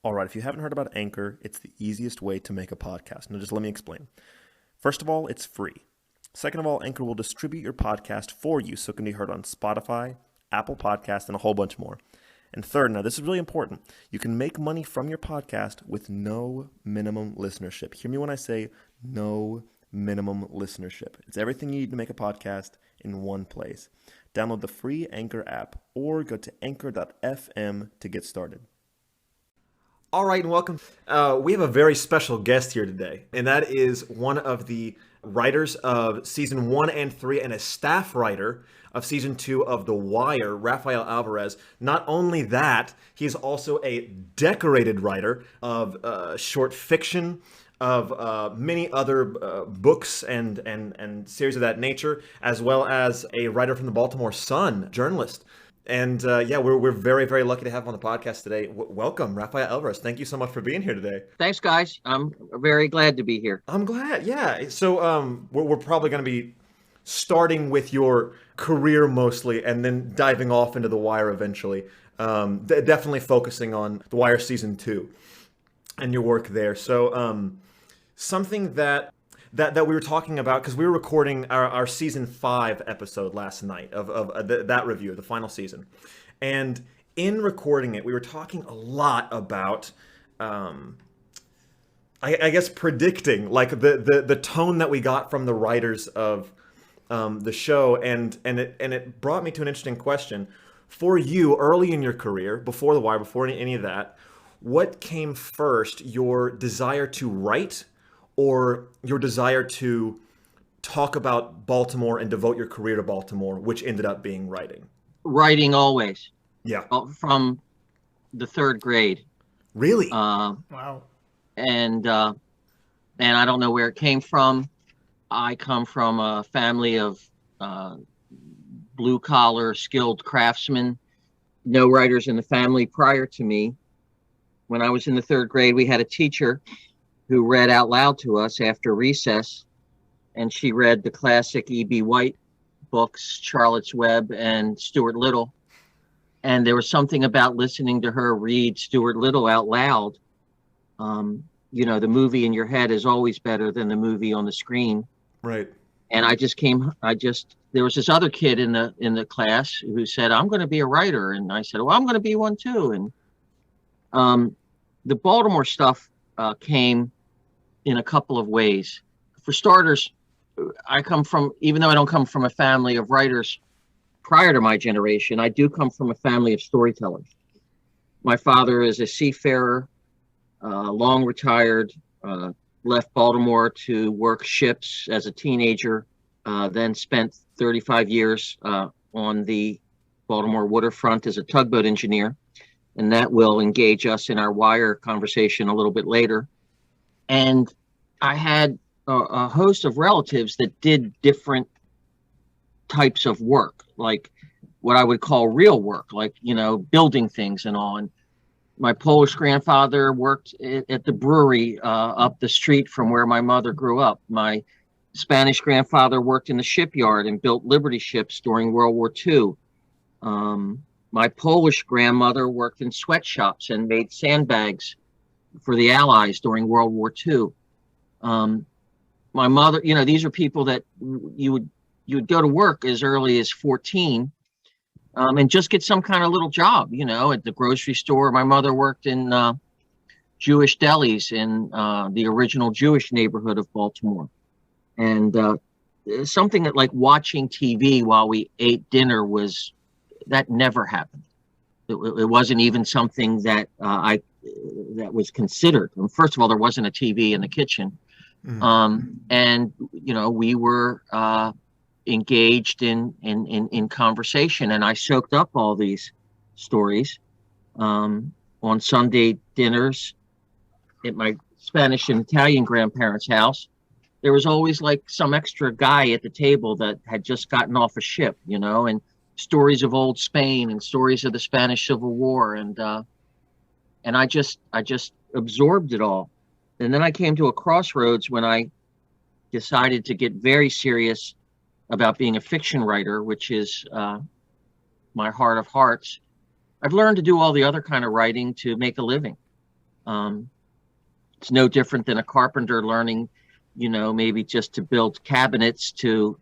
All right, if you haven't heard about Anchor, it's the easiest way to make a podcast. Now, just let me explain. First of all, it's free. Second of all, Anchor will distribute your podcast for you so it can be heard on Spotify, Apple Podcasts, and a whole bunch more. And third, now this is really important, you can make money from your podcast with no minimum listenership. Hear me when I say no minimum listenership. It's everything you need to make a podcast in one place. Download the free Anchor app or go to anchor.fm to get started. All right, and welcome. We have a very special guest here today, and that is one of the writers of season 1 and 3 and a staff writer of season 2 of The Wire, RAFAEL Alvarez. Not only that, he's also a decorated writer of short fiction, of many other books and series of that nature, as well as a writer from the Baltimore Sun, journalist. And we're very, very lucky to have him on the podcast today. Welcome, RAFAEL Alvarez. Thank you so much for being here today. Thanks, guys. I'm very glad to be here. I'm glad, yeah. So we're probably going to be starting with your career mostly and then diving off into The Wire eventually. Definitely focusing on The Wire Season 2 and your work there. So something that we were talking about, because we were recording our season 5 episode last night of that review of the final season, and in recording it we were talking a lot about I guess predicting like the tone that we got from the writers of the show, and it brought me to an interesting question for you early in your career, before The Wire, before any of that. What came first, your desire to write or your desire to talk about Baltimore and devote your career to Baltimore, which ended up being writing? Writing always. Yeah. From the 3rd grade. Really? Wow. And I don't know where it came from. I come from a family of blue-collar, skilled craftsmen. No writers in the family prior to me. When I was in the 3rd grade, we had a teacher who read out loud to us after recess, and she read the classic E.B. White books, Charlotte's Web and Stuart Little. And there was something about listening to her read Stuart Little out loud. The movie in your head is always better than the movie on the screen. Right. And there was this other kid in the class who said, "I'm going to be a writer." And I said, "Well, I'm going to be one too." And the Baltimore stuff came in a couple of ways. For starters, even though I don't come from a family of writers prior to my generation, I do come from a family of storytellers. My father is a seafarer, long retired, left Baltimore to work ships as a teenager, then spent 35 years on the Baltimore waterfront as a tugboat engineer. And that will engage us in our Wire conversation a little bit later. And I had a host of relatives that did different types of work, like what I would call real work, like, building things and all. And my Polish grandfather worked at the brewery up the street from where my mother grew up. My Spanish grandfather worked in the shipyard and built Liberty ships during World War II. My Polish grandmother worked in sweatshops and made sandbags for the Allies during World War II. My mother, these are people that you would go to work as early as 14 and just get some kind of little job, at the grocery store. My mother worked in Jewish delis in the original Jewish neighborhood of Baltimore. And something that, like, watching TV while we ate dinner that never happened. It wasn't even something that that was considered. First of all, there wasn't a TV in the kitchen. Mm-hmm. And we were engaged in conversation, and I soaked up all these stories. On Sunday dinners at my Spanish and Italian grandparents' house, there was always like some extra guy at the table that had just gotten off a ship, and stories of old Spain and stories of the Spanish Civil War, and I just absorbed it all. And then I came to a crossroads when I decided to get very serious about being a fiction writer, which is my heart of hearts. I've learned to do all the other kind of writing to make a living. It's no different than a carpenter learning, maybe just to build cabinets to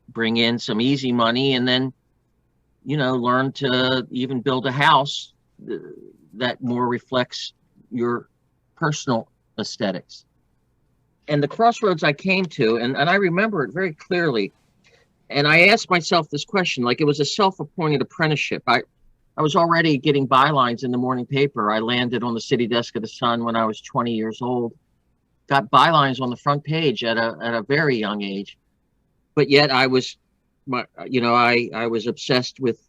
bring in some easy money, and then, learn to even build a house that more reflects your personal aesthetics. And the crossroads I came to, and I remember it very clearly, and I asked myself this question, like it was a self-appointed apprenticeship. I was already getting bylines in the morning paper. I landed on the city desk of the Sun when I was 20 years old. Got bylines on the front page at a very young age, but yet I was obsessed with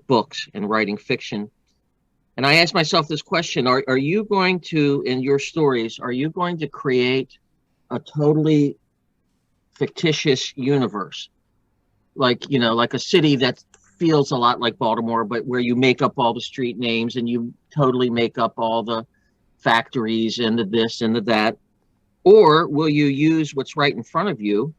books and writing fiction. And I asked myself this question: Are you going to, in your stories, are you going to create a totally fictitious universe, like a city that feels a lot like Baltimore, but where you make up all the street names and you totally make up all the factories and the this and the that? Or will you use what's right in front of you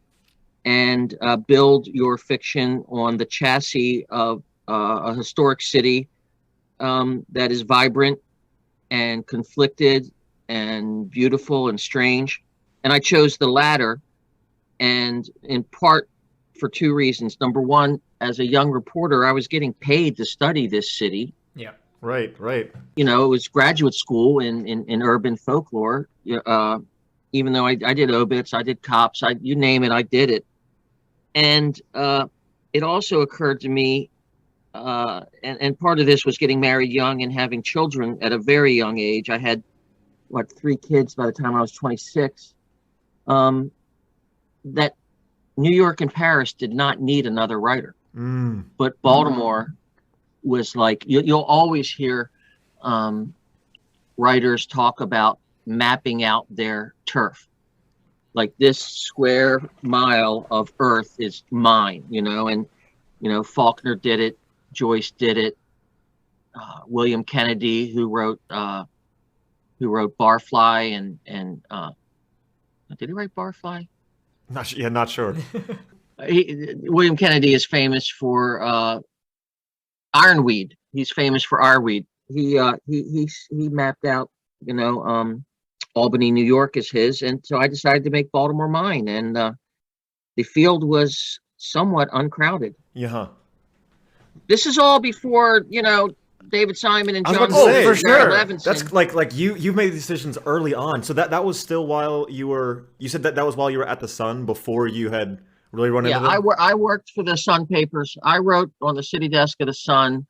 and build your fiction on the chassis of a historic city that is vibrant and conflicted and beautiful and strange? And I chose the latter, and in part for two reasons. Number one, as a young reporter, I was getting paid to study this city. Yeah, right. It was graduate school in urban folklore. Even though I did obits, I did cops, you name it, I did it. And it also occurred to me, and part of this was getting married young and having children at a very young age. I had, 3 kids by the time I was 26. That New York and Paris did not need another writer. But Baltimore was like, you'll always hear writers talk about mapping out their turf. Like, this square mile of earth is mine, and, Faulkner did it, Joyce did it, William Kennedy, who wrote Barfly, and did he write Barfly? Not sure. William Kennedy is famous for ironweed. He's famous for ironweed. He mapped out, Albany, New York is his, and so I decided to make Baltimore mine. And the field was somewhat uncrowded. Yeah. This is all before David Simon and John. For sure. That's like you made decisions early on. So that was still while you said that was while you were at the Sun, before you had really run into them? Yeah, I worked for the Sun papers. I wrote on the city desk of the Sun,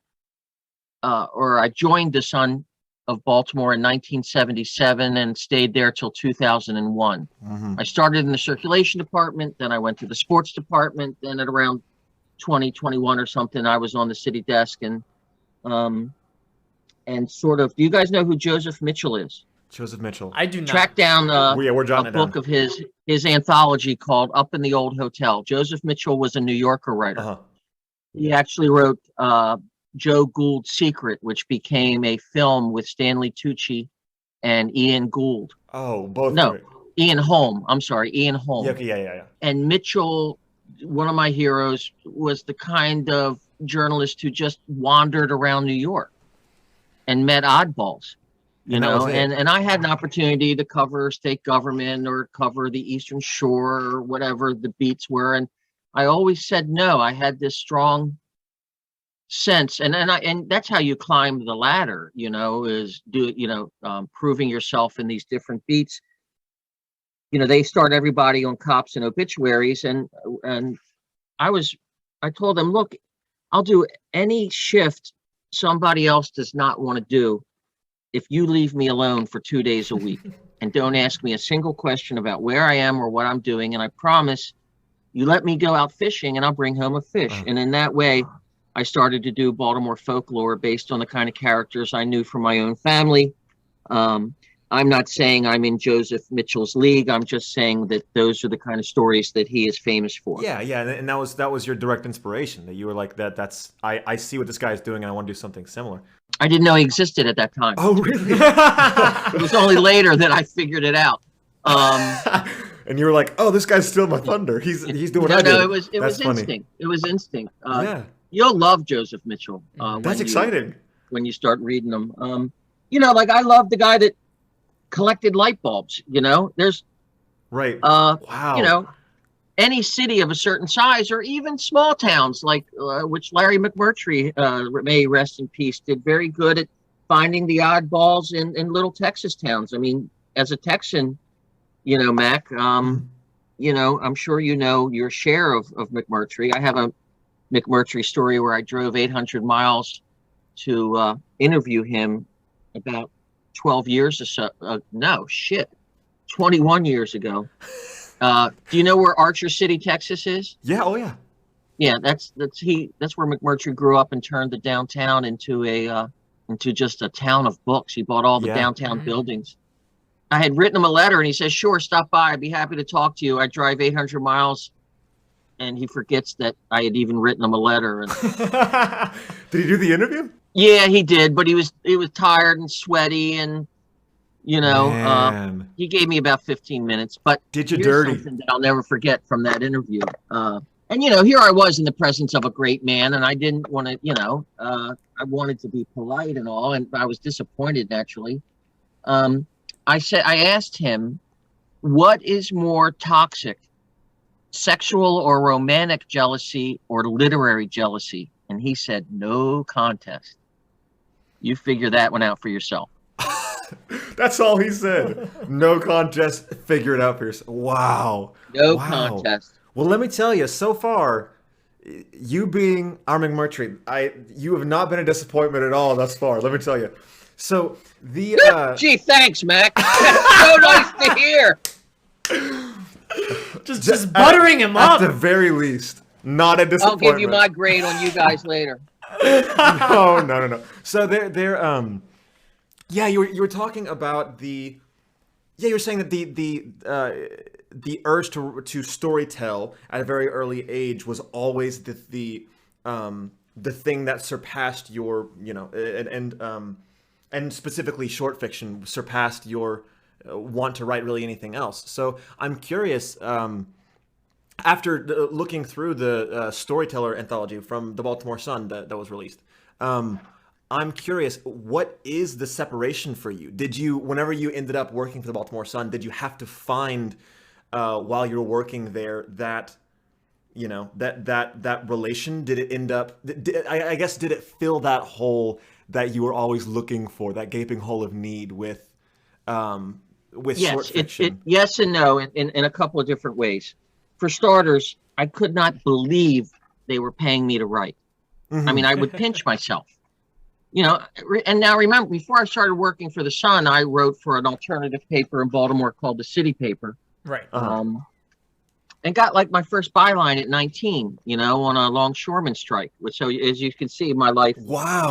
or I joined the Sun of Baltimore in 1977 and stayed there till 2001. I started in the circulation department, then I went to the sports department, then at around 2021 or something, I was on the city desk, and sort of, do you guys know who Joseph Mitchell is? Joseph Mitchell. I do not. Tracked down we're a book of his anthology called Up in the Old Hotel. Joseph Mitchell was a New Yorker writer. He actually wrote Joe Gould's Secret, which became a film with Stanley Tucci and Ian Gould. Oh, both. No, great. Ian Holm. I'm sorry, Ian Holm. Yeah. And Mitchell, one of my heroes, was the kind of journalist who just wandered around New York and met oddballs, and I had an opportunity to cover state government or cover the Eastern Shore or whatever the beats were, and I always said no. I had this strong sense, and that's how you climb the ladder, is proving yourself in these different beats. They start everybody on cops and obituaries, and I told them, look, I'll do any shift somebody else does not want to do if you leave me alone for 2 days a week and don't ask me a single question about where I am or what I'm doing. And I promise you let me go out fishing and I'll bring home a fish. And in that way, I started to do Baltimore folklore based on the kind of characters I knew from my own family. I'm not saying I'm in Joseph Mitchell's league. I'm just saying that those are the kind of stories that he is famous for. Yeah, and that was your direct inspiration. That you were like, I see what this guy is doing and I want to do something similar. I didn't know he existed at that time. Oh, really? It was only later that I figured it out. And you were like, oh, this guy's stealing my thunder. He's doing what I do. No, it was instinct. It was instinct. Yeah. You'll love Joseph Mitchell. That's exciting. When you start reading them. like I love the guy that collected light bulbs. There's Right. Wow. Any city of a certain size, or even small towns like which Larry McMurtry, may rest in peace, did very good at finding the oddballs in little Texas towns. I mean, as a Texan, Mac, I'm sure your share of McMurtry. I have a McMurtry story where I drove 800 miles to interview him about 12 years or so. No, shit, 21 years ago. Do you know where Archer City, Texas is? Yeah. Oh, yeah. Yeah, that's where McMurtry grew up and turned the downtown into just a town of books. He bought all the downtown buildings. I had written him a letter, and he says, "Sure, stop by. I'd be happy to talk to you." I drive 800 miles, and he forgets that I had even written him a letter. And did he do the interview? Yeah, he did, but he was tired and sweaty, and he gave me about 15 minutes. But did you dirty? Something that I'll never forget from that interview. And here I was in the presence of a great man, and I didn't want to, I wanted to be polite and all, and I was disappointed naturally. I asked him, what is more toxic, sexual or romantic jealousy or literary jealousy? And he said, no contest. You figure that one out for yourself. That's all he said. No contest. Figure it out for yourself. Wow. No contest. Well, let me tell you, so far, you being our McMurtry, you have not been a disappointment at all thus far. Let me tell you. So the gee, thanks, Mac. So nice to hear. Just buttering him up. At the very least, not a disappointment. I'll give you my grade on you guys later. No. So they're yeah, you were talking about you were saying that the urge to storytell at a very early age was always the thing that surpassed your, and specifically short fiction surpassed your want to write really anything else. So I'm curious, after looking through the storyteller anthology from the Baltimore Sun that was released, I'm curious, what is the separation for you? Did you, whenever you ended up working for the Baltimore Sun, did you have to find, while you were working there, that relation? Did it end up? I guess did it fill that hole that you were always looking for, that gaping hole of need with short fiction? Yes and no, in a couple of different ways. For starters, I could not believe they were paying me to write. Mm-hmm. I mean, I would pinch myself. And now remember, before I started working for the Sun, I wrote for an alternative paper in Baltimore called the City Paper. Right. And got like my first byline at 19, on a longshoreman strike. So as you can see, my life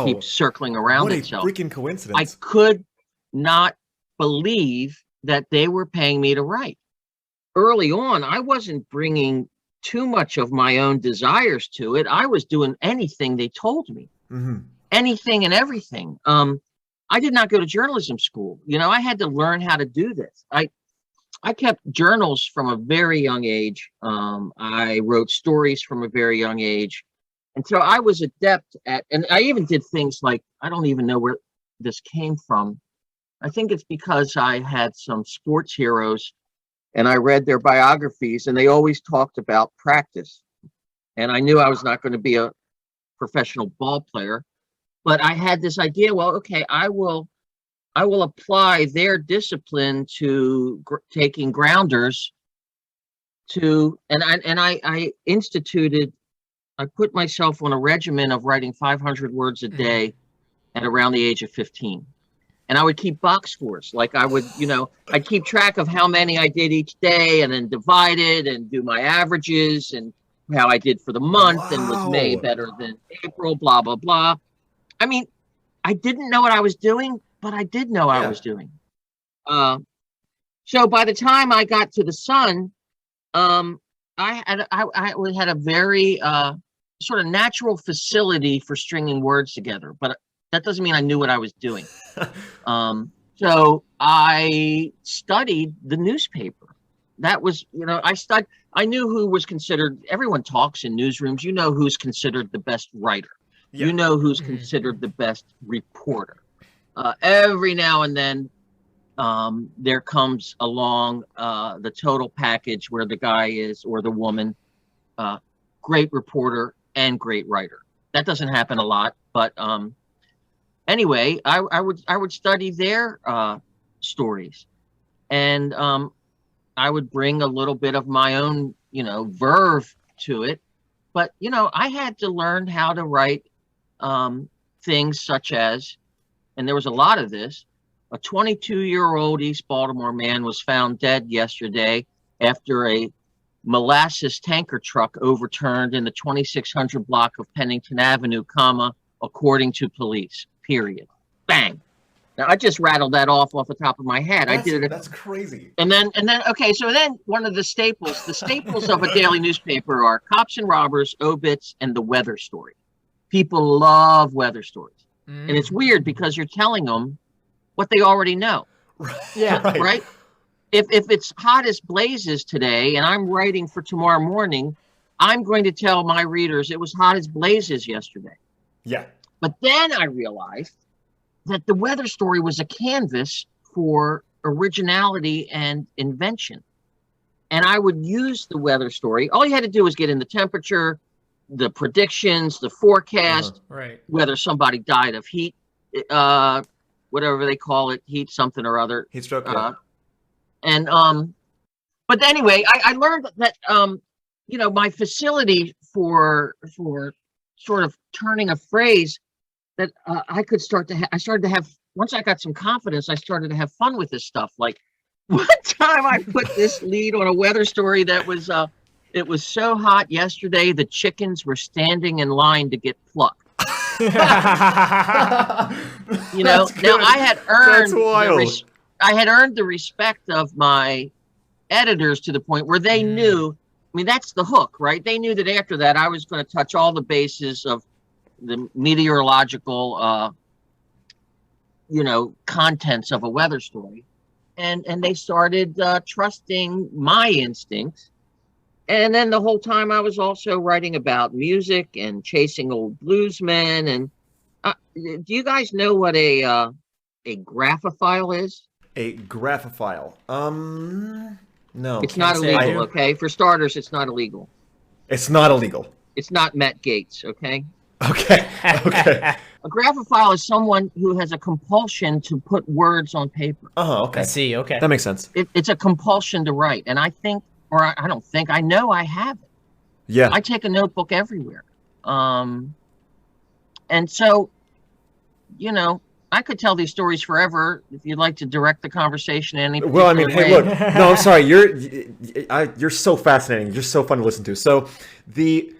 keeps circling around itself. What a freaking coincidence. I could not believe that they were paying me to write. Early on, I wasn't bringing too much of my own desires to it. I was doing anything they told me. Mm-hmm. Anything and everything. I did not go to journalism school. I had to learn how to do this. I kept journals from a very young age. I wrote stories from a very young age. And so I was adept at, and I even did things like, I don't even know where this came from. I think it's because I had some sports heroes and I read their biographies, and they always talked about practice. And I knew I was not going to be a professional ball player. But I had this idea, well, okay, I will apply their discipline to taking grounders and I instituted, I put myself on a regimen of writing 500 words a day at around the age of 15. And I would keep box scores. Like I would, I'd keep track of how many I did each day and then divide it and do my averages and how I did for the month. And was May better than April, blah, blah, blah. I mean, I didn't know what I was doing, but I did know what I was doing. So by the time I got to the Sun, I had a very sort of natural facility for stringing words together, but that doesn't mean I knew what I was doing. So I studied the newspaper. That was, I knew who was considered, everyone talks in newsrooms, who's considered the best writer. Yeah. Who's considered the best reporter. every now and then there comes along the total package where the guy is, or the woman, great reporter and great writer. That doesn't happen a lot, but anyway, I would study their stories, and I would bring a little bit of my own, verve to it. But I had to learn how to write things such as, and there was a lot of this. A 22-year-old East Baltimore man was found dead yesterday after a molasses tanker truck overturned in the 2600 block of Pennington Avenue, according to police, period. Bang. Now, I just rattled that off the top of my head. That's crazy. And then, okay, so then one of the staples of a daily newspaper are cops and robbers, obits, and the weather story. People love weather stories. And it's weird because you're telling them what they already know. Yeah. Right? If it's hot as blazes today and I'm writing for tomorrow morning, I'm going to tell my readers it was hot as blazes yesterday. Yeah. But then I realized that the weather story was a canvas for originality and invention. And I would use the weather story. All you had to do was get in the temperature, the predictions, the forecast, whether somebody died of heat, whatever they call it, heat something or other. Heat stroke. But anyway, I learned that, my facility for sort of turning a phrase that I started to have, once I got some confidence, I started to have fun with this stuff. Like one time I put this lead on a weather story that was, it was so hot yesterday, the chickens were standing in line to get plucked. Now I had earned the respect of my editors to the point where they knew, that's the hook, right? They knew that after that I was going to touch all the bases of the meteorological, contents of a weather story. And they started trusting my instincts. And then the whole time I was also writing about music and chasing old bluesmen. And do you guys know what a graphophile is? A graphophile? No. It's not illegal, okay? For starters, it's not illegal. It's not illegal. It's not Matt Gates, okay? Okay. A graphophile is someone who has a compulsion to put words on paper. Oh, okay. I see, okay. That makes sense. It's a compulsion to write. And I think, or I don't think, I know I have it. Yeah. I take a notebook everywhere. And so, I could tell these stories forever if you'd like to direct the conversation in any particular way. Hey, look. No, I'm sorry. You're so fascinating. You're so fun to listen to. So you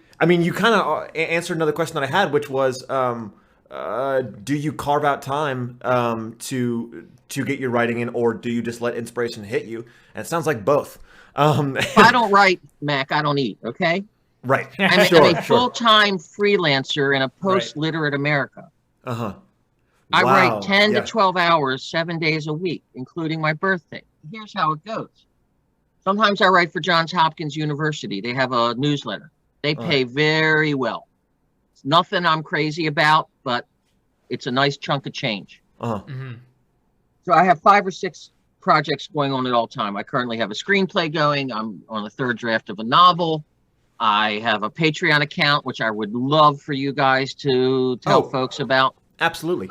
kind of answered another question that I had, which was, do you carve out time to get your writing in, or do you just let inspiration hit you? And it sounds like both. If I don't write, Mac, I don't eat, okay? Right. I'm a full-time freelancer in a post-literate America. Uh-huh. I write 10 to 12 hours, 7 days a week, including my birthday. Here's how it goes. Sometimes I write for Johns Hopkins University. They have a newsletter. They pay very well. It's nothing I'm crazy about, but it's a nice chunk of change. Uh-huh. Mm-hmm. So I have 5 or 6 projects going on at all time. I currently have a screenplay going. I'm on the 3rd draft of a novel. I have a Patreon account, which I would love for you guys to tell folks about. Absolutely.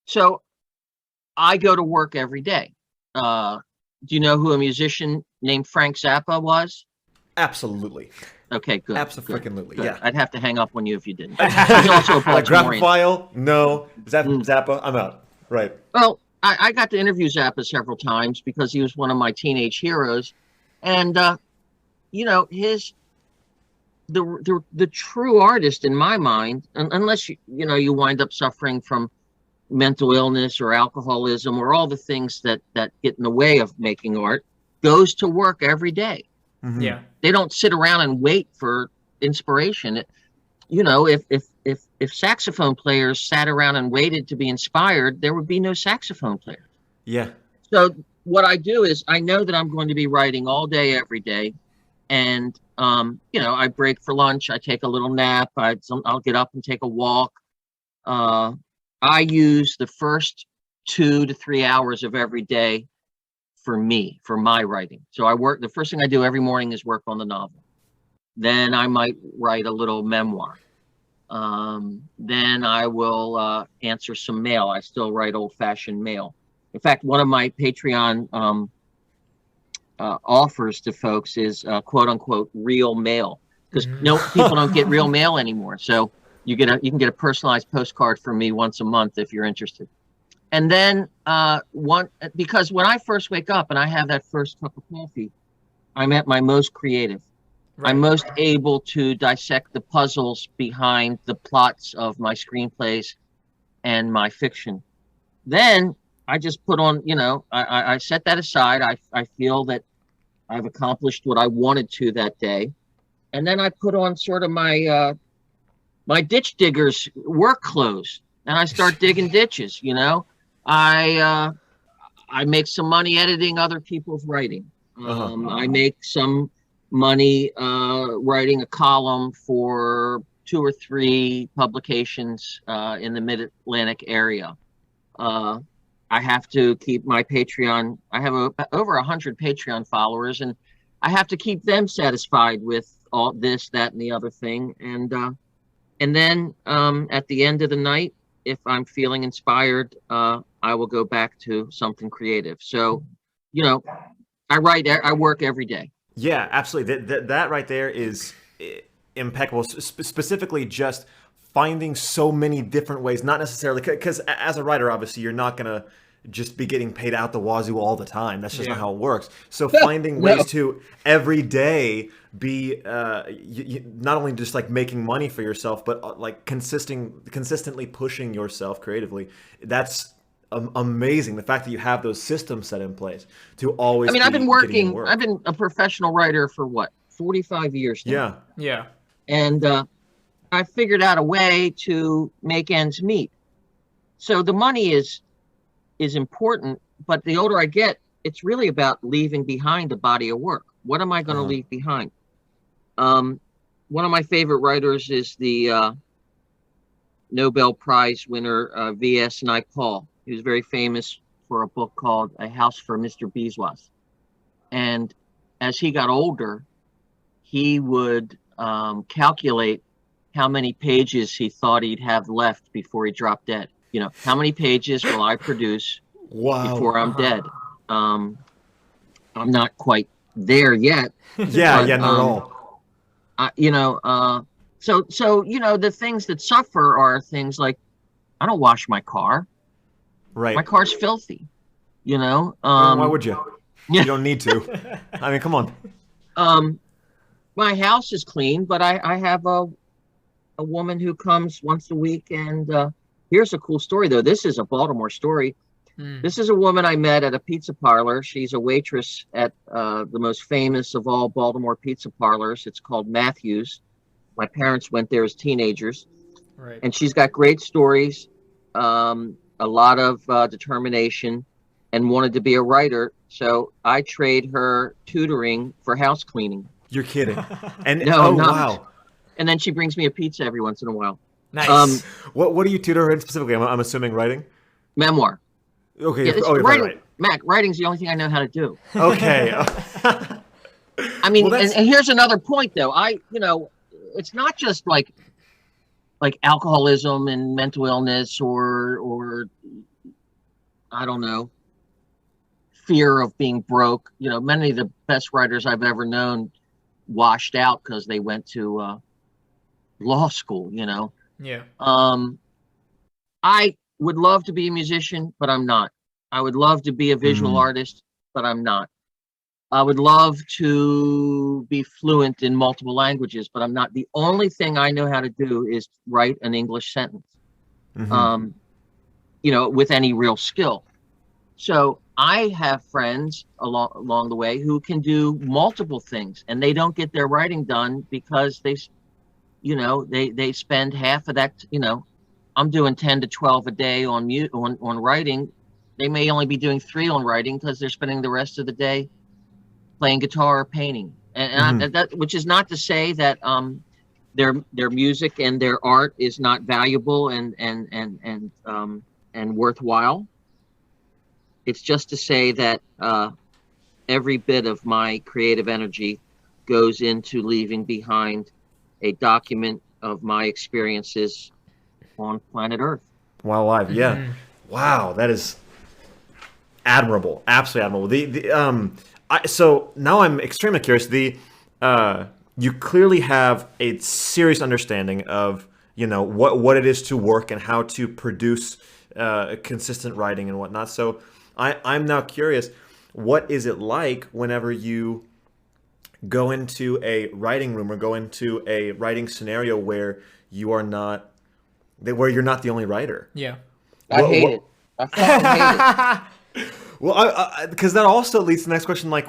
So I go to work every day. Do you know who a musician named Frank Zappa was? Absolutely. Okay, good. Absolutely. Yeah. I'd have to hang up on you if you didn't. He's also a Baltimorean. Graphophile? No. Zappa? I'm out. Right. Well, I got to interview Zappa several times because he was one of my teenage heroes. And, the true artist in my mind, unless you wind up suffering from mental illness or alcoholism or all the things that get in the way of making art, goes to work every day. Mm-hmm. Yeah. They don't sit around and wait for inspiration. If saxophone players sat around and waited to be inspired, there would be no saxophone players. Yeah. So what I do is I know that I'm going to be writing all day, every day. And, I break for lunch. I take a little nap. I'll get up and take a walk. I use the first 2 to 3 hours of every day for me, for my writing. So the first thing I do every morning is work on the novel. Then I might write a little memoir. Then I will answer some mail. I still write old-fashioned mail. In fact, one of my Patreon offers to folks is quote unquote real mail, because people don't get real mail anymore. So you can get a personalized postcard from me once a month if you're interested. And then because when I first wake up and I have that first cup of coffee, I'm at my most creative. Right. I'm most able to dissect the puzzles behind the plots of my screenplays and my fiction. Then I just put on, I set that aside. I feel that I've accomplished what I wanted to that day. And then I put on sort of my my ditch digger's work clothes, and I start digging ditches. I make some money editing other people's writing. I make some money writing a column for 2 or 3 publications in the Mid-Atlantic area. I have to keep my Patreon. I have over 100 Patreon followers, and I have to keep them satisfied with all this, that, and the other thing. And then at the end of the night, if I'm feeling inspired, I will go back to something creative. So, I work every day. Yeah, absolutely. That right there is impeccable. Specifically, just finding so many different ways, not necessarily because as a writer, obviously, you're not going to just be getting paid out the wazoo all the time. That's just not how it works. So finding ways to every day be not only just like making money for yourself, but like consistently pushing yourself creatively. That's amazing. The fact that you have those systems set in place to always. I've been working. I've been a professional writer for 45 years now. Yeah. And I figured out a way to make ends meet. So the money is important, but the older I get, it's really about leaving behind a body of work. What am I going to leave behind? One of my favorite writers is the Nobel Prize winner V.S. Naipaul. He was very famous for a book called A House for Mr. Beeswax. And as he got older, he would calculate how many pages he thought he'd have left before he dropped dead. How many pages will I produce before I'm dead? I'm not quite there yet. Not at all. So the things that suffer are things like I don't wash my car. Right. My car's filthy. Why would you? You don't need to. I mean, come on. My house is clean, but I have a woman who comes once a week, and here's a cool story, though. This is a Baltimore story. This is a woman I met at a pizza parlor. She's a waitress at the most famous of all Baltimore pizza parlors. It's called Matthew's. My parents went there as teenagers. Right. And she's got great stories, a lot of determination, and wanted to be a writer. So I trade her tutoring for house cleaning. You're kidding. And no, I'm not. Wow. And then she brings me a pizza every once in a while. Nice. What do you tutor her in specifically? I'm assuming writing? Memoir. Okay. Writing, right. Mac, writing's the only thing I know how to do. Okay. I mean, and here's another point, though. It's not just like alcoholism and mental illness or I don't know, fear of being broke. Many of the best writers I've ever known washed out because they went to law school. Yeah. I would love to be a musician, but I'm not. I would love to be a visual artist, but I'm not. I would love to be fluent in multiple languages, but I'm not. The only thing I know how to do is write an English sentence, with any real skill. So I have friends along the way who can do multiple things, and they don't get their writing done because they spend half of that. I'm doing 10 to 12 a day on writing. They may only be doing 3 on writing because they're spending the rest of the day playing guitar or painting. And that, which is not to say that their music and their art is not valuable and worthwhile. It's just to say that every bit of my creative energy goes into leaving behind a document of my experiences on planet Earth. While alive, yeah. Wow, that is admirable, absolutely admirable. So now I'm extremely curious. You clearly have a serious understanding of what it is to work and how to produce consistent writing and whatnot. So I'm now curious, what is it like whenever you go into a writing room or go into a writing scenario where you're not the only writer? Yeah. I hate it. I fucking hate it. Well, because that also leads to the next question, like,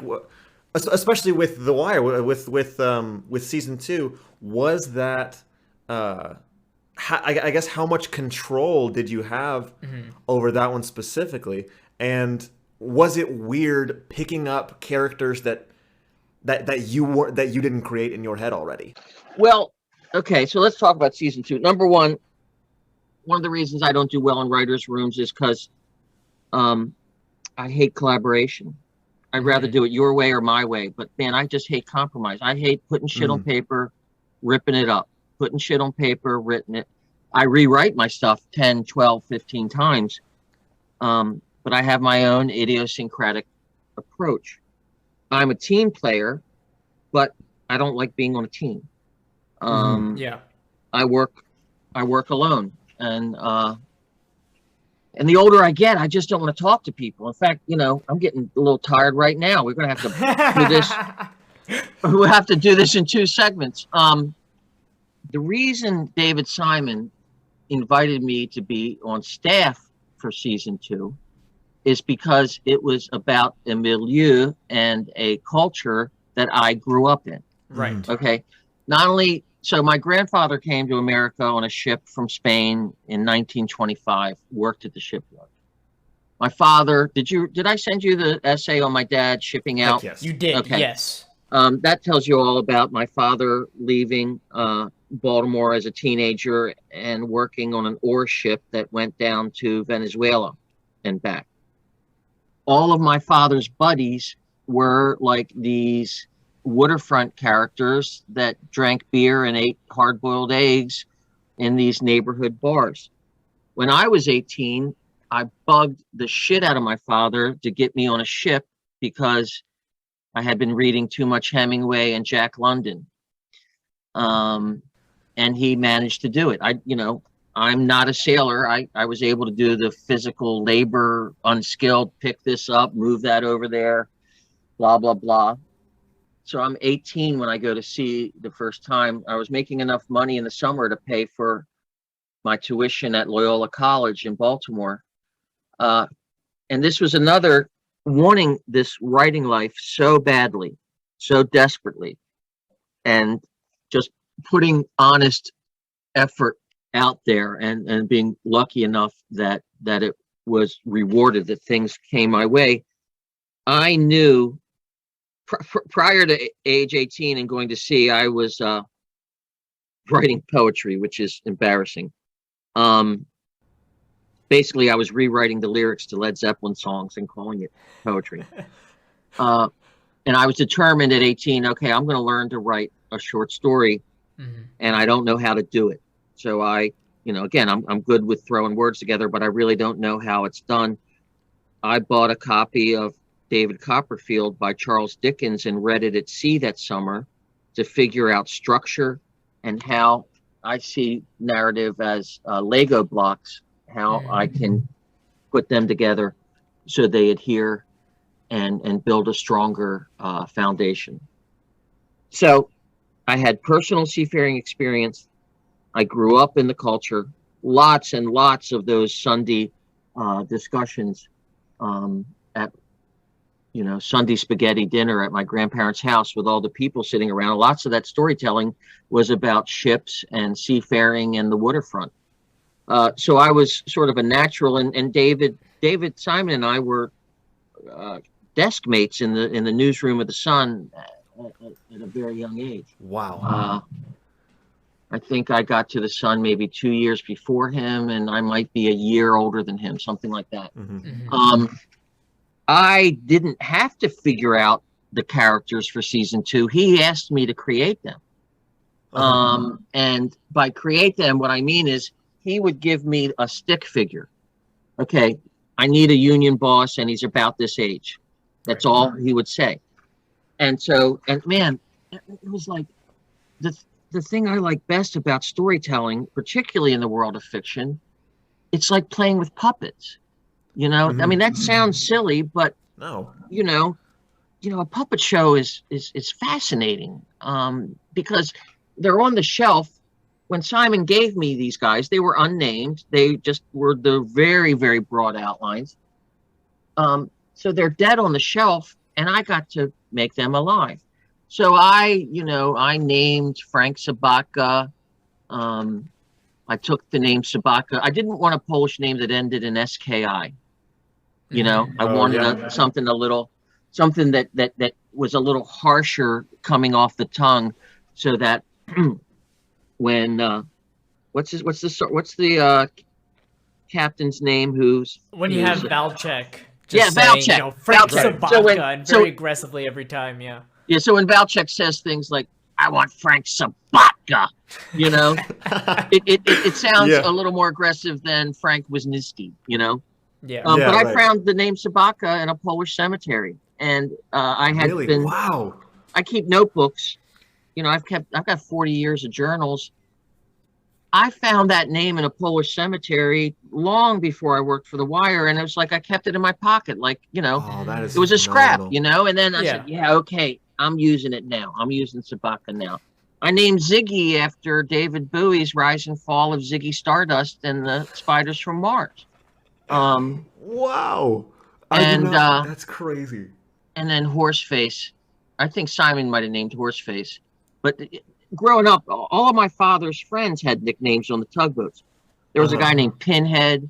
especially with The Wire, with season 2, was that, I guess, how much control did you have over that one specifically, and was it weird picking up characters that you didn't create in your head already? Well, okay, so let's talk about season 2. Number one of the reasons I don't do well in writers' rooms is because I hate collaboration. I'd rather do it your way or my way. But, man, I just hate compromise. I hate putting shit on paper, ripping it up. Putting shit on paper, written it. I rewrite my stuff 10, 12, 15 times. But I have my own idiosyncratic approach. I'm a team player, but I don't like being on a team. Yeah. I work alone. And the older I get, I just don't want to talk to people. In fact, I'm getting a little tired right now. We're going to have to do this. We'll have to do this in 2 segments. The reason David Simon invited me to be on staff for season 2 is because it was about a milieu and a culture that I grew up in. Right. Okay. So my grandfather came to America on a ship from Spain in 1925, worked at the shipyard. My father, did I send you the essay on my dad shipping out? Yes. You did, Okay. yes. That tells you all about my father leaving Baltimore as a teenager and working on an ore ship that went down to Venezuela and back. All of my father's buddies were like these waterfront characters that drank beer and ate hard-boiled eggs in these neighborhood bars. When I was 18, I bugged the shit out of my father to get me on a ship because I had been reading too much Hemingway and Jack London. And he managed to do it. I'm not a sailor. I was able to do the physical labor, unskilled, pick this up, move that over there, blah, blah, blah. So I'm 18 when I go to sea the first time. I was making enough money in the summer to pay for my tuition at Loyola College in Baltimore. And this was another wanting this writing life so badly, so desperately, and just putting honest effort out there and being lucky enough that it was rewarded, that things came my way. I knew prior to age 18 and going to sea, I was writing poetry, which is embarrassing. Basically, I was rewriting the lyrics to Led Zeppelin songs and calling it poetry. And I was determined at 18, okay, I'm going to learn to write a short story, and I don't know how to do it. So again, I'm good with throwing words together, but I really don't know how it's done. I bought a copy of David Copperfield by Charles Dickens and read it at sea that summer to figure out structure and how I see narrative as Lego blocks, how I can put them together so they adhere and build a stronger foundation. So I had personal seafaring experience. I grew up in the culture, lots and lots of those Sunday discussions at Sunday spaghetti dinner at my grandparents' house with all the people sitting around. Lots of that storytelling was about ships and seafaring and the waterfront. So I was sort of a natural, and David Simon and I were desk mates in the newsroom of the Sun at a very young age. Wow. I think I got to the Sun maybe 2 years before him, and I might be a year older than him, something like that. I didn't have to figure out the characters for season 2. He asked me to create them. And by create them, what I mean is he would give me a stick figure. Okay, I need a union boss, and he's about this age. That's all he would say. And so, and man, it was like the thing I like best about storytelling, particularly in the world of fiction, it's like playing with puppets. You know, I mean, that sounds silly, but no, you know, a puppet show is fascinating because they're on the shelf. When Simon gave me these guys, they were unnamed. They just were the very, very broad outlines. So they're dead on the shelf, and I got to make them alive. So I named Frank Sabaka. I took the name Sabaka. I didn't want a Polish name that ended in SKI. You know, I wanted something that was a little harsher coming off the tongue, so that when what's the captain's name who's when you have Valchek. Valchek. You know, Frank Valchek. Sabaka, and very aggressively every time, yeah. Yeah, so when Valchek says things like, I want Frank Sabaka, you know, it sounds a little more aggressive than Frank Wisniewski, you know? Yeah. But I found the name Sabaka in a Polish cemetery, and I had been. Wow. I keep notebooks. You know, I've got 40 years of journals. I found that name in a Polish cemetery long before I worked for The Wire, and it was like I kept it in my pocket, like, you know, it was a scrap, you know. And then I said, okay, I'm using it now. I'm using Sabaka now. I named Ziggy after David Bowie's Rise and Fall of Ziggy Stardust and the Spiders from Mars. Wow. That's crazy. And then Horseface. I think Simon might have named Horseface. But growing up, all of my father's friends had nicknames on the tugboats. There was a guy named Pinhead.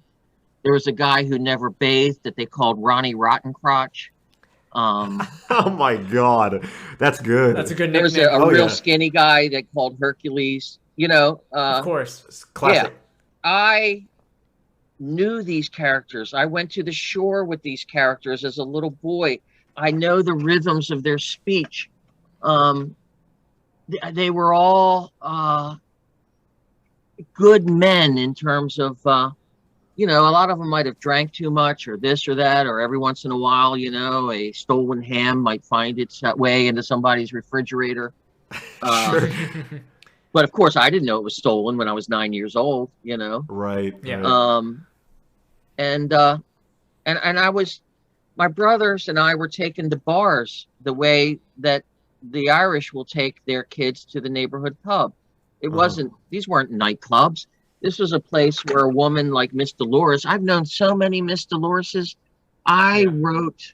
There was a guy who never bathed that they called Ronnie Rottencrotch. Oh my God, that's good. That's a good nickname. There was a real skinny guy that called Hercules. You know, of course, it's classic. Yeah, I knew these characters. I went to the shore with these characters as a little boy. I know the rhythms of their speech. They were all good men in terms of, you know, a lot of them might have drank too much or this or that, or every once in a while, you know, a stolen ham might find its way into somebody's refrigerator. Sure. But of course, I didn't know it was stolen when I was 9 years old, you know. Right. Yeah. And I was, my brothers and I were taken to bars the way that the Irish will take their kids to the neighborhood pub. It wasn't, these weren't nightclubs. This was a place where a woman like Miss Dolores, I've known so many Miss Doloreses. I wrote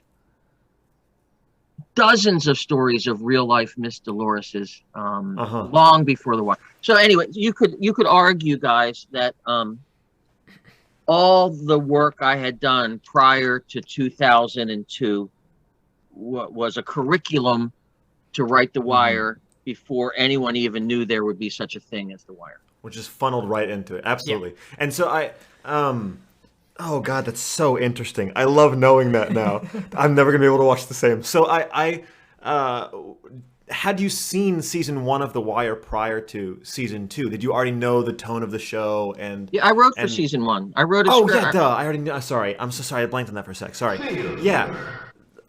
dozens of stories of real life Miss Doloreses long before The Wire. So anyway, you could argue, guys, that all the work I had done prior to 2002 was a curriculum to write The Wire before anyone even knew there would be such a thing as The Wire. Which is funneled right into it. Absolutely. Yeah. And so oh God, that's so interesting. I love knowing that now. I'm never going to be able to watch the same. So had you seen season 1 of The Wire prior to season 2? Did you already know the tone of the show? And yeah, I wrote for season 1. I wrote a script. Oh yeah, duh. I already knew. Sorry. I'm so sorry. I blanked on that for a sec. Sorry. Yeah.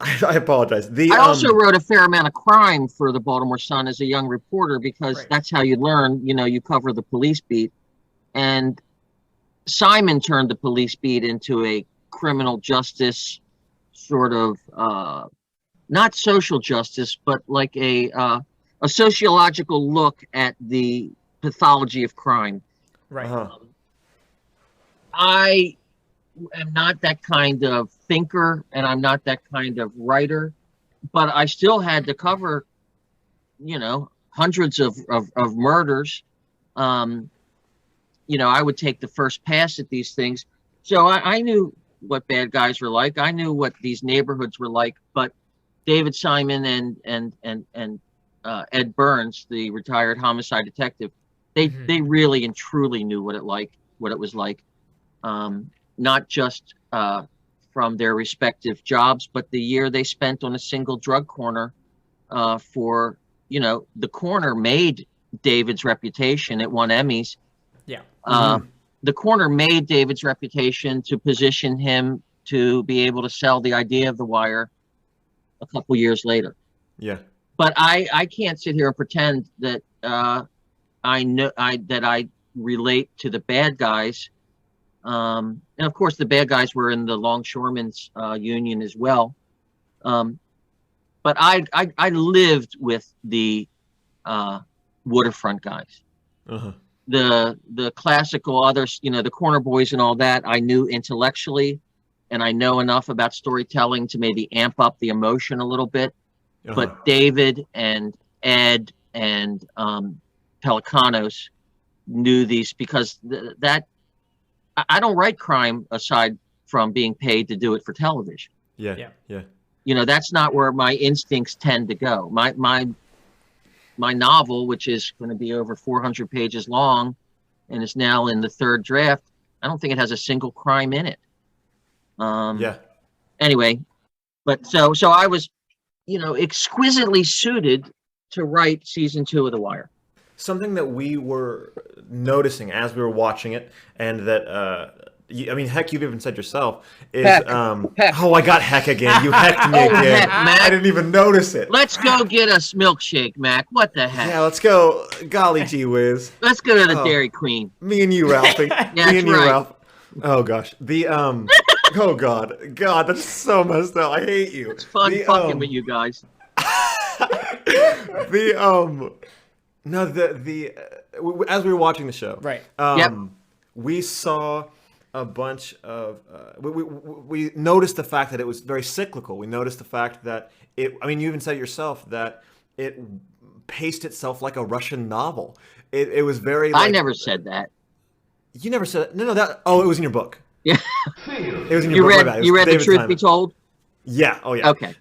I apologize. I also wrote a fair amount of crime for the Baltimore Sun as a young reporter because that's how you learn. You know, you cover the police beat. And Simon turned the police beat into a criminal justice sort of, not social justice, but like a sociological look at the pathology of crime. Right. I am not that kind of thinker and I'm not that kind of writer, but I still had to cover, you know, hundreds of murders. You know, I would take the first pass at these things. So I knew what bad guys were like. I knew what these neighborhoods were like, but David Simon and Ed Burns, the retired homicide detective, They really and truly knew what it was like, not just from their respective jobs, but the year they spent on a single drug corner. For the corner made David's reputation. It won Emmys. Yeah. The corner made David's reputation to position him to be able to sell the idea of The Wire a couple years later. Yeah. But I can't sit here and pretend that I relate to the bad guys. And of course, the bad guys were in the Longshoremen's Union as well. But I lived with the waterfront guys. The classical others, the corner boys and all that, I knew intellectually, and I know enough about storytelling to maybe amp up the emotion a little bit. But David and Ed and Pelicanos knew these, because I don't write crime aside from being paid to do it for television. Yeah. That's not where my instincts tend to go. My novel, which is going to be over 400 pages long and is now in the third draft, I don't think it has a single crime in it. Anyway, but so I was, exquisitely suited to write season 2 of The Wire. Something that we were noticing as we were watching it, and that heck, you've even said yourself, is Heck. oh, I got heck again. You hecked me again. Heck, Mac. I didn't even notice it. Let's go get us milkshake, Mac. What the heck? Yeah, let's go. Golly gee whiz. Let's go to the Dairy Queen. Me and you, Ralphie. Me and you, right. Ralph. Oh gosh. Oh God, that's so messed up. I hate you. It's fun fucking with you guys. As we were watching the show, Right. We saw a bunch of we noticed the fact that it was very cyclical. We noticed the fact that you even said it yourself, that it paced itself like a Russian novel. It was very I never said that. You never said it. No, it was in your book. Yeah. It was in your book. You read David The Truth Simon. Be Told? Yeah. Oh yeah. Okay.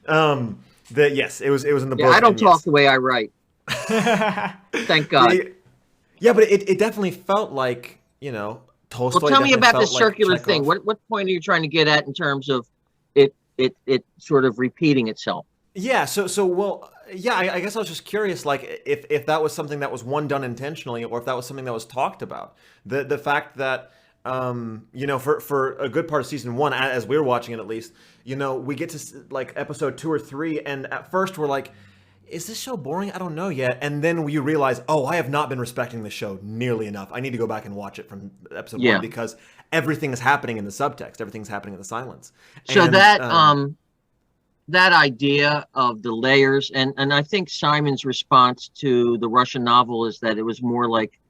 Yes, it was in the book. I don't talk the way I write. Thank God. But it definitely felt like, Tolstoy. Well, tell me about the like circular Chekhov. thing. What point are you trying to get at in terms of it sort of repeating itself? Yeah. I guess I was just curious, like if that was something that was done intentionally, or if that was something that was talked about. The fact that for a good part of season 1, as we were watching it at least, we get to like episode 2 or 3, and at first we're like, is this show boring? I don't know yet. And then you realize, oh, I have not been respecting the show nearly enough. I need to go back and watch it from episode 1, because everything is happening in the subtext. Everything's happening in the silence. So that idea of the layers, and I think Simon's response to the Russian novel is that it was more like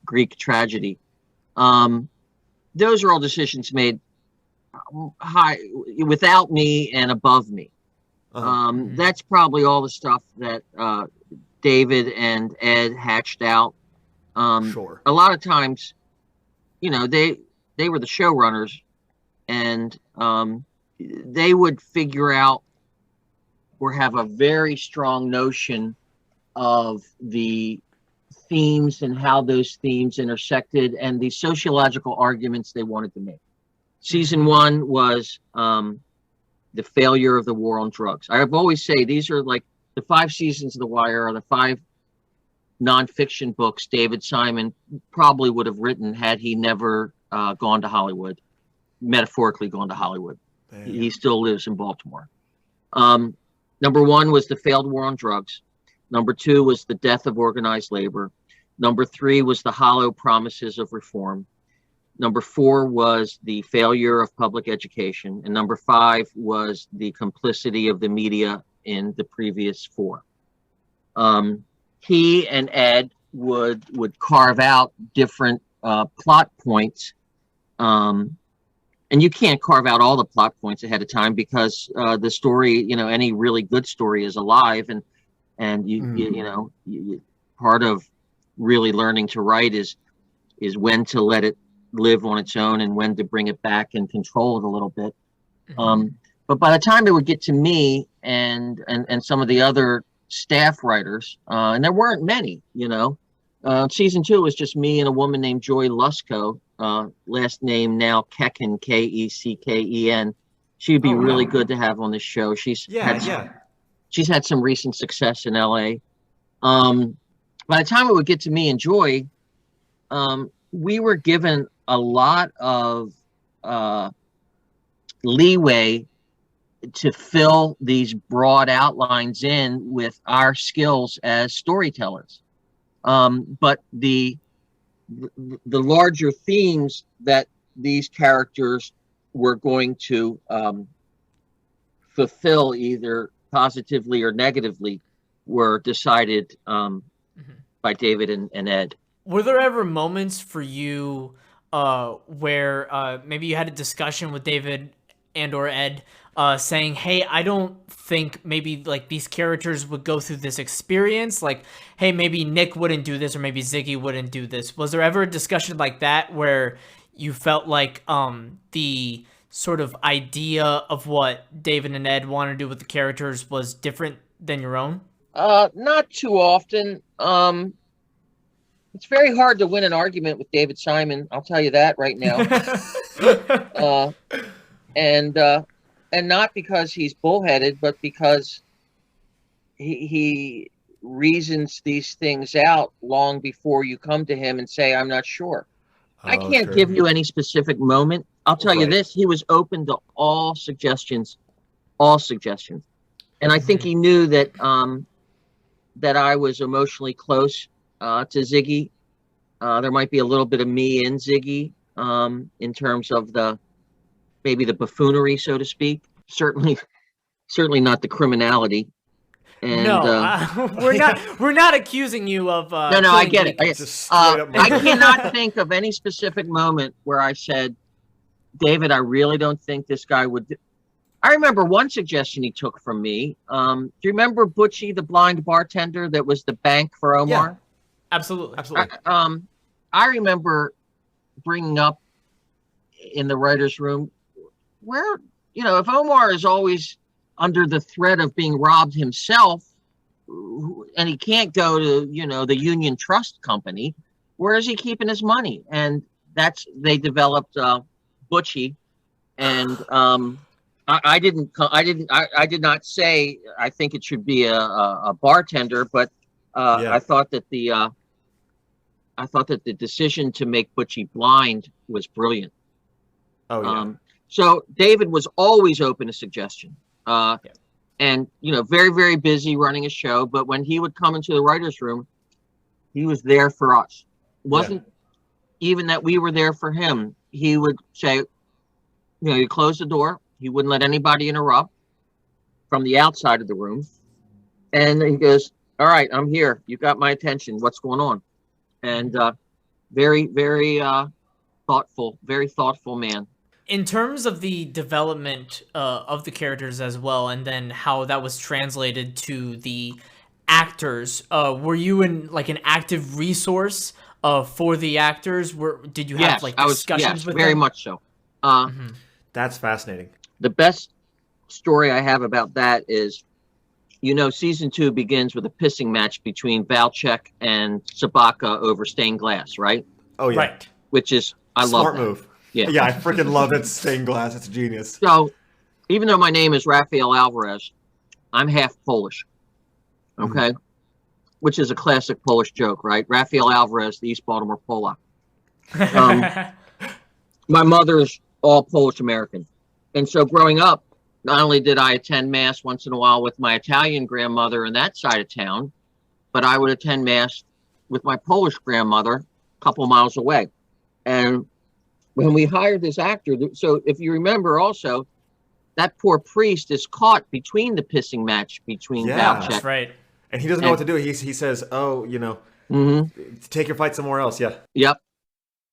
Greek tragedy. Those are all decisions made high without me and above me. That's probably all the stuff that David and Ed hatched out. Sure. A lot of times, they were the showrunners, and they would figure out or have a very strong notion of the themes and how those themes intersected and the sociological arguments they wanted to make. Season 1 was the failure of the war on drugs. I've always say these are like the 5 seasons of The Wire are the 5 nonfiction books David Simon probably would have written had he never gone to Hollywood, metaphorically gone to Hollywood. He still lives in Baltimore. Number 1 was the failed war on drugs. Number 2 was the death of organized labor. Number 3 was the hollow promises of reform. Number 4 was the failure of public education. And number 5 was the complicity of the media in the previous 4. He and Ed would carve out different plot points. And you can't carve out all the plot points ahead of time, because the story, any really good story is alive. And you part of really learning to write is when to let it live on its own and when to bring it back and control it a little bit. But by the time it would get to me and some of the other staff writers, and there weren't many, Season 2 was just me and a woman named Joy Lusko, last name now Kecken, Kecken. She'd be really good to have on this show. She's had some recent success in LA. By the time it would get to me and Joy, we were given a lot of leeway to fill these broad outlines in with our skills as storytellers. But the larger themes that these characters were going to fulfill, either positively or negatively, were decided by David and Ed. Were there ever moments for you where maybe you had a discussion with David and or Ed saying, hey, I don't think maybe like these characters would go through this experience, like, hey, maybe Nick wouldn't do this or maybe Ziggy wouldn't do this? Was there ever a discussion like that where you felt like the sort of idea of what David and Ed wanted to do with the characters was different than your own? Not too often. It's very hard to win an argument with David Simon, I'll tell you that right now. And not because he's bullheaded, but because he reasons these things out long before you come to him and say, I'm not sure. I can't give you any specific moment. I'll tell you this, he was open to all suggestions. And I think he knew that that I was emotionally close to Ziggy. There might be a little bit of me in Ziggy in terms of maybe the buffoonery, so to speak. Certainly not the criminality. And, we're not accusing you of. No, I get it. I cannot think of any specific moment where I said, David, I really don't think this guy would. I remember one suggestion he took from me. Do you remember Butchie, the blind bartender that was the bank for Omar? Yeah, absolutely. I remember bringing up in the writer's room where, if Omar is always under the threat of being robbed himself and he can't go to, the Union Trust Company, where is he keeping his money? And they developed Butchie. And I did not say I think it should be a bartender, but I thought that the decision to make Butchie blind was brilliant. So David was always open to suggestion, and very, very busy running a show. But when he would come into the writers' room, he was there for us. It wasn't even that we were there for him. He would say, he'd close the door. He wouldn't let anybody interrupt from the outside of the room. And he goes, all right, I'm here. You got my attention. What's going on? And very, very thoughtful man. In terms of the development of the characters as well, and then how that was translated to the actors, were you an active resource for the actors? Did you have discussions with them? Very much so. That's fascinating. The best story I have about that is, season 2 begins with a pissing match between Valchek and Sabaka over stained glass, right? Oh, yeah. Right. Which is, I love that. Smart move. Yeah, I freaking love it. Stained glass. It's genius. So, even though my name is RAFAEL Alvarez, I'm half Polish. Okay? Which is a classic Polish joke, right? RAFAEL Alvarez, the East Baltimore Polak. My mother's all Polish American. And so growing up, not only did I attend Mass once in a while with my Italian grandmother in that side of town, but I would attend Mass with my Polish grandmother a couple miles away. And when we hired this actor, so if you remember also, that poor priest is caught between the pissing match between Valchek. That's right. And he doesn't know what to do. He says, take your fight somewhere else. Yeah. Yep.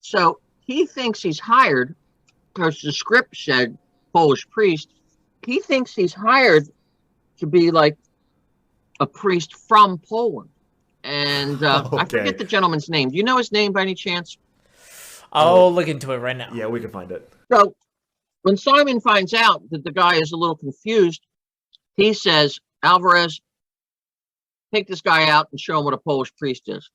So he thinks he's hired, because the script said Polish priest. He thinks he's hired to be like a priest from Poland. And I forget the gentleman's name. Do you know his name by any chance? I'll look into it right now. Yeah, we can find it. So when Simon finds out that the guy is a little confused, he says, Alvarez, take this guy out and show him what a Polish priest is.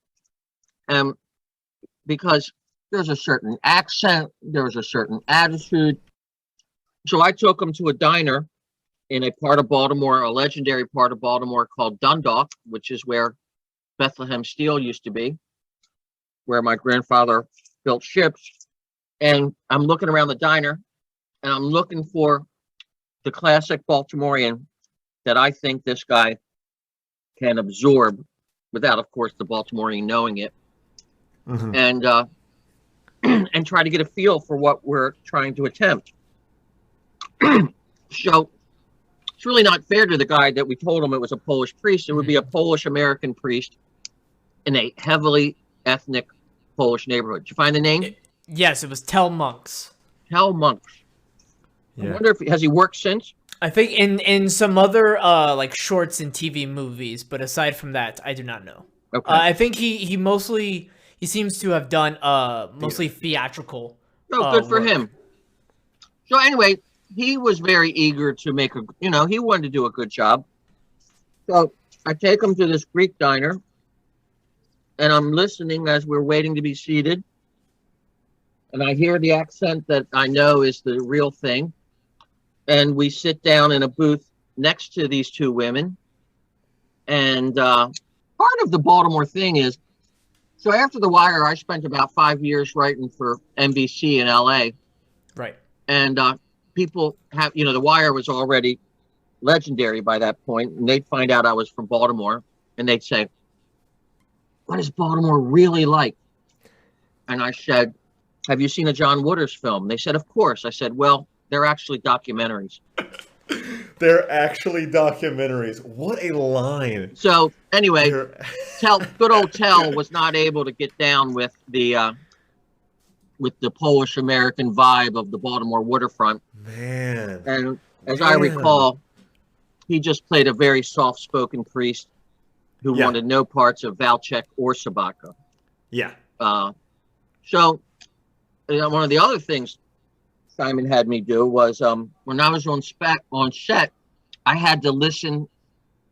because there's a certain accent, there's a certain attitude. So I took him to a diner in a part of Baltimore, a legendary part of Baltimore called Dundalk, which is where Bethlehem Steel used to be, where my grandfather built ships. And I'm looking around the diner, and I'm looking for the classic Baltimorean that I think this guy can absorb without, of course, the Baltimorean knowing it. And and try to get a feel for what we're trying to attempt. So it's really not fair to the guy that we told him it was a Polish priest. It would be a Polish American priest in a heavily ethnic Polish neighborhood. Did you find the name? Yes, it was Tell Monks. Tell Monks. Yeah. I wonder if has he worked since? I think in some other like shorts and TV movies, but aside from that, I do not know. Okay. I think he seems to have done mostly theatrical. Oh, good for work. him. So anyway, he was very eager to make he wanted to do a good job. So I take him to this Greek diner, and I'm listening as we're waiting to be seated. And I hear the accent that I know is the real thing. And we sit down in a booth next to these two women. And part of the Baltimore thing is, so after The Wire, I spent about 5 years writing for NBC in LA. Right. And people have, The Wire was already legendary by that point. And they'd find out I was from Baltimore. And they'd say, what is Baltimore really like? And I said, have you seen a John Waters film? They said, of course. I said, well, they're actually documentaries. They're actually documentaries. What a line. So anyway, good old Tell was not able to get down with the Polish American vibe of the Baltimore waterfront. Man. And as I recall, he just played a very soft-spoken priest who wanted no parts of Valchek or Sabaka. Yeah. So one of the other things Simon had me do was when I was on set, I had to listen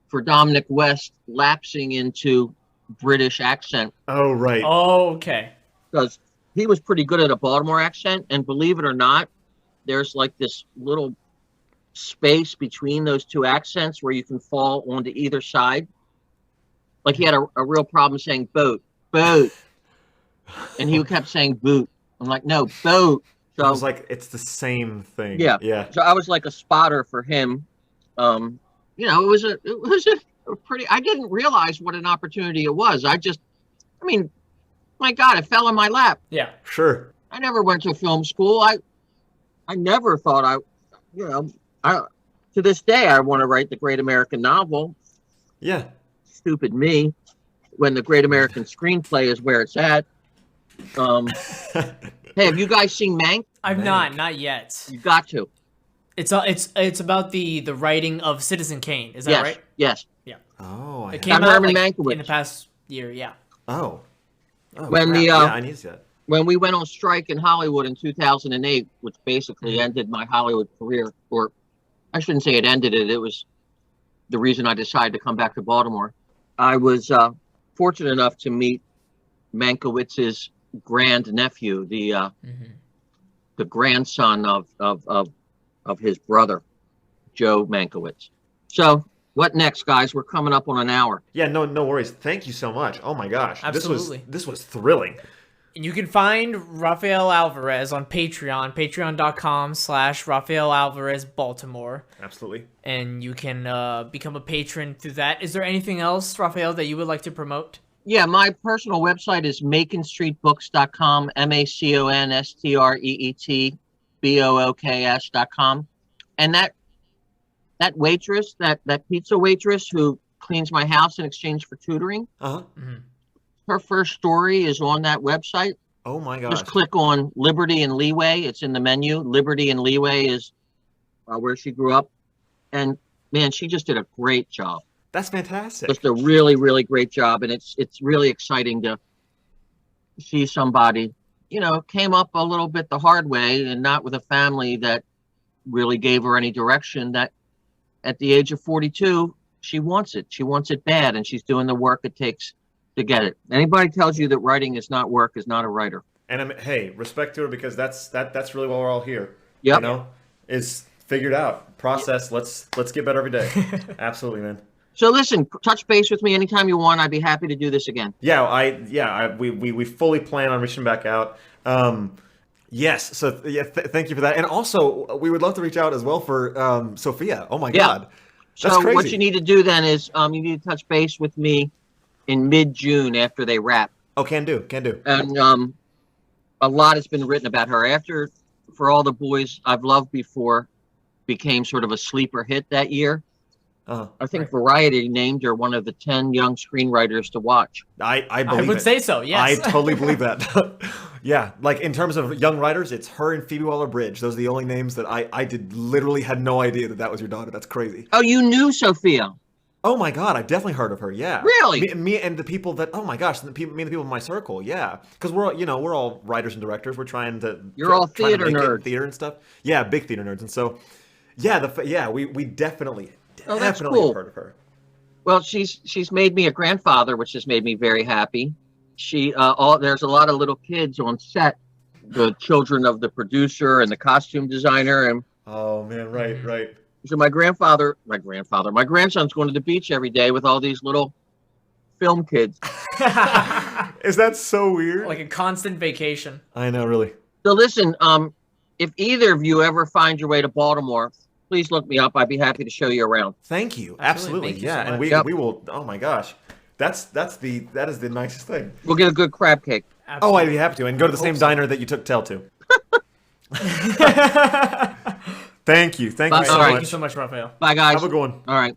for Dominic West lapsing into British accent. Oh, right. Oh, okay. Because he was pretty good at a Baltimore accent, and believe it or not, there's like this little space between those two accents where you can fall onto either side. Like he had a real problem saying boat, and he kept saying boot. I'm like, no, boat. So I was like, it's the same thing. Yeah. So I was like a spotter for him. It was a pretty. I didn't realize what an opportunity it was. My God, it fell in my lap. Yeah. Sure. I never went to film school. I never thought to this day I want to write the great American novel. Yeah. Stupid me. When the great American screenplay is where it's at. Hey, have you guys seen Mank? I've not yet. You got to. It's about the writing of Citizen Kane. Is that Yes. right? Yes. Yeah. Oh, It came out Herman like, Mankiewicz. in the past year. Yeah. Oh. When crap. I need that. When we went on strike in Hollywood in 2008, which basically ended my Hollywood career, or I shouldn't say it ended it. It was the reason I decided to come back to Baltimore. I was fortunate enough to meet Mankiewicz's grand nephew, the grandson of his brother, Joe Mankiewicz. So what next, guys? We're coming up on an hour. Yeah, no worries. Thank you so much. Oh my gosh. Absolutely. This was thrilling. And you can find Rafael Alvarez on Patreon, patreon.com/Rafael Alvarez Baltimore. Absolutely. And you can become a patron through that. Is there anything else, Rafael, that you would like to promote? Yeah, my personal website is maconstreetbooks.com, MACONSTREETBOOKS.com. And that waitress, that pizza waitress who cleans my house in exchange for tutoring, her first story is on that website. Oh my gosh. Just click on Liberty and Leeway. It's in the menu. Liberty and Leeway is where she grew up. And man, she just did a great job. That's fantastic. Just a really, really great job. And it's really exciting to see somebody, came up a little bit the hard way and not with a family that really gave her any direction, that at the age of 42, she wants it. She wants it bad. And she's doing the work it takes to get it. Anybody tells you that writing is not work is not a writer. And hey, respect to her, because that's really why we're all here. Yep. You know, is figured out process. Let's get better every day. Absolutely, man. So listen, touch base with me anytime you want. I'd be happy to do this again. Yeah, we fully plan on reaching back out. Yes, so yeah, thank you for that. And also, we would love to reach out as well for Sophia. Oh my God, that's so crazy. What you need to do then is you need to touch base with me in mid-June after they wrap. Oh, can do. And a lot has been written about her. After For All the Boys I've Loved Before became sort of a sleeper hit that year. I think Variety named her one of the 10 young screenwriters to watch. I believe I would say so, yes. I totally believe that. Yeah, like in terms of young writers, it's her and Phoebe Waller-Bridge. Those are the only names that I literally had no idea that was your daughter. That's crazy. Oh, you knew Sophia? Oh my God, I've definitely heard of her. Yeah, really. Me and the people that. Oh my gosh, me and the people in my circle. Yeah, because we're all writers and directors. We're trying to. You're all theater nerds. Theater and stuff. Yeah, big theater nerds, and so yeah, we definitely that's cool. have heard of her. Well, she's made me a grandfather, which has made me very happy. There's a lot of little kids on set, the children of the producer and the costume designer, and oh man, right. So my grandson's going to the beach every day with all these little film kids. Is that so weird? Like a constant vacation. I know, really. So listen, if either of you ever find your way to Baltimore, please look me up. I'd be happy to show you around. Thank you. Absolutely. Thank you Yeah, so and much. we will. Oh my gosh, that is the nicest thing. We'll get a good crab cake. Absolutely. Oh, I'd be happy to, and go to the same diner that you took Tell to. Thank you. Thank you so much. Thank you so much, Raphael. Bye, guys. Have a good one. All right.